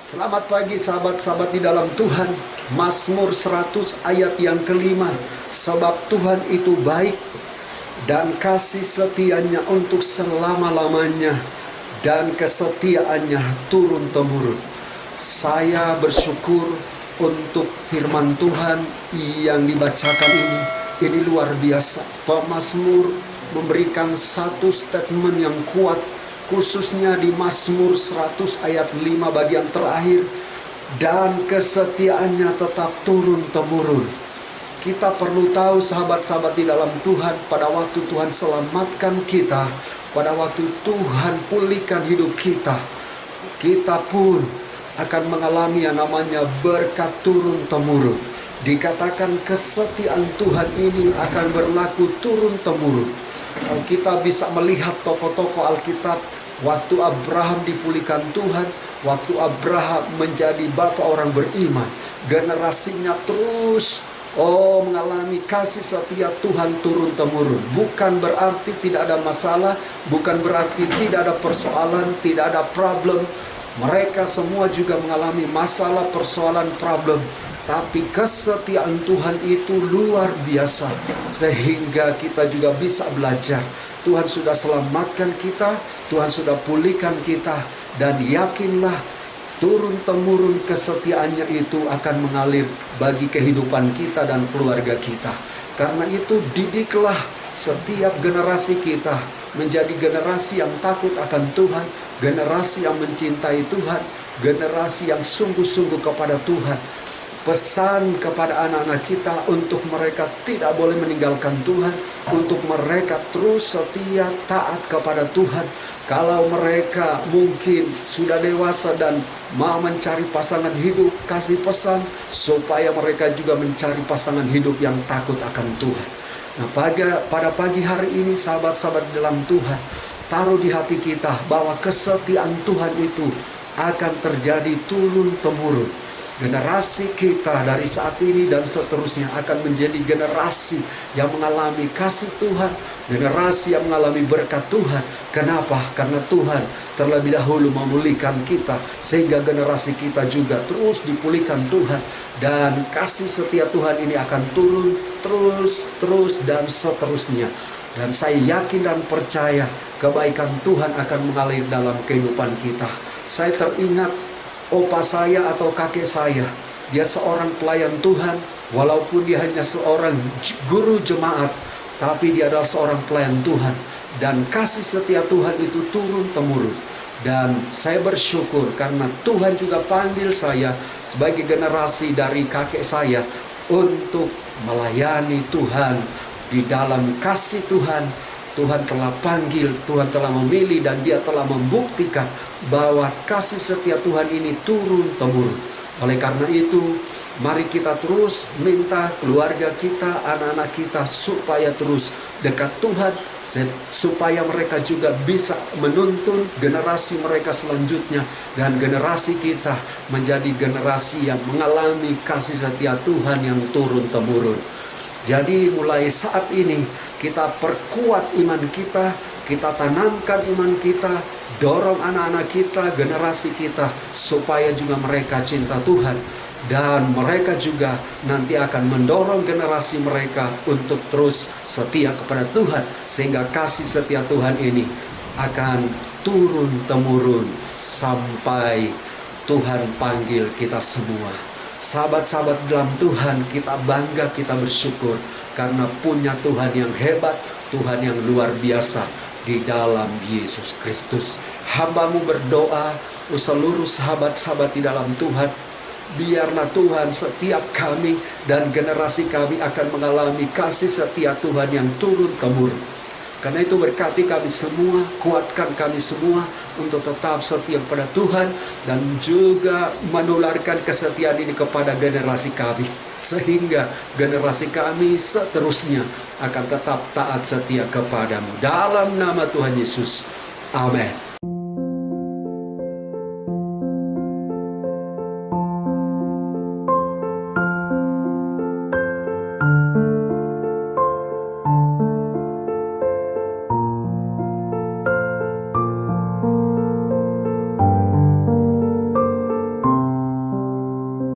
Selamat pagi sahabat-sahabat di dalam Tuhan. Mazmur 100 ayat yang kelima. Sebab Tuhan itu baik dan kasih setianya untuk selama-lamanya, dan kesetiaannya turun-temurun. Saya bersyukur untuk firman Tuhan yang dibacakan ini. Ini luar biasa. Pemazmur memberikan satu statement yang kuat, khususnya di Mazmur 100 ayat 5 bagian terakhir, dan kesetiaannya tetap turun-temurun. Kita perlu tahu sahabat-sahabat di dalam Tuhan, pada waktu Tuhan selamatkan kita, pada waktu Tuhan pulihkan hidup kita, kita pun akan mengalami yang namanya berkat turun-temurun. Dikatakan kesetiaan Tuhan ini akan berlaku turun-temurun. Kita bisa melihat tokoh-tokoh Alkitab, waktu Abraham dipulihkan Tuhan, waktu Abraham menjadi bapa orang beriman, generasinya terus mengalami kasih setia Tuhan turun-temurun. Bukan berarti tidak ada masalah, bukan berarti tidak ada persoalan, tidak ada problem. Mereka semua juga mengalami masalah, persoalan, problem. Tapi kesetiaan Tuhan itu luar biasa, sehingga kita juga bisa belajar. Tuhan sudah selamatkan kita, Tuhan sudah pulihkan kita, dan yakinlah turun-temurun kesetiaannya itu akan mengalir bagi kehidupan kita dan keluarga kita. Karena itu didiklah setiap generasi kita menjadi generasi yang takut akan Tuhan, generasi yang mencintai Tuhan, generasi yang sungguh-sungguh kepada Tuhan. Pesan kepada anak-anak kita untuk mereka tidak boleh meninggalkan Tuhan, untuk mereka terus setia taat kepada Tuhan. Kalau mereka mungkin sudah dewasa dan mau mencari pasangan hidup, kasih pesan supaya mereka juga mencari pasangan hidup yang takut akan Tuhan. Nah, pada pagi hari ini sahabat-sahabat dalam Tuhan, taruh di hati kita bahwa kesetiaan Tuhan itu akan terjadi turun-temurun. Generasi kita dari saat ini dan seterusnya akan menjadi generasi yang mengalami kasih Tuhan, generasi yang mengalami berkat Tuhan. Kenapa? Karena Tuhan terlebih dahulu memulihkan kita, sehingga generasi kita juga terus dipulihkan Tuhan. Dan kasih setia Tuhan ini akan turun terus dan seterusnya. Dan saya yakin dan percaya kebaikan Tuhan akan mengalir dalam kehidupan kita. Saya teringat opa saya atau kakek saya, dia seorang pelayan Tuhan, walaupun dia hanya seorang guru jemaat, tapi dia adalah seorang pelayan Tuhan, dan kasih setia Tuhan itu turun-temurun. Dan saya bersyukur karena Tuhan juga panggil saya sebagai generasi dari kakek saya untuk melayani Tuhan di dalam kasih Tuhan. Tuhan telah panggil, Tuhan telah memilih, dan dia telah membuktikan bahwa kasih setia Tuhan ini turun-temurun. Oleh karena itu, mari kita terus minta keluarga kita, anak-anak kita supaya terus dekat Tuhan, supaya mereka juga bisa menuntun generasi mereka selanjutnya, dan generasi kita menjadi generasi yang mengalami kasih setia Tuhan yang turun-temurun. Jadi mulai saat ini kita perkuat iman kita, kita tanamkan iman kita, dorong anak-anak kita, generasi kita, supaya juga mereka cinta Tuhan. Dan mereka juga nanti akan mendorong generasi mereka untuk terus setia kepada Tuhan, sehingga kasih setia Tuhan ini akan turun-temurun sampai Tuhan panggil kita semua. Sahabat-sahabat dalam Tuhan, kita bangga, kita bersyukur karena punya Tuhan yang hebat, Tuhan yang luar biasa di dalam Yesus Kristus. Hamba-Mu berdoa seluruh sahabat-sahabat di dalam Tuhan, biarlah Tuhan setiap kami dan generasi kami akan mengalami kasih setia Tuhan yang turun-temurun. Karena itu berkati kami semua, kuatkan kami semua untuk tetap setia kepada Tuhan, dan juga menularkan kesetiaan ini kepada generasi kami, sehingga generasi kami seterusnya akan tetap taat setia kepadamu. Dalam nama Tuhan Yesus, amin.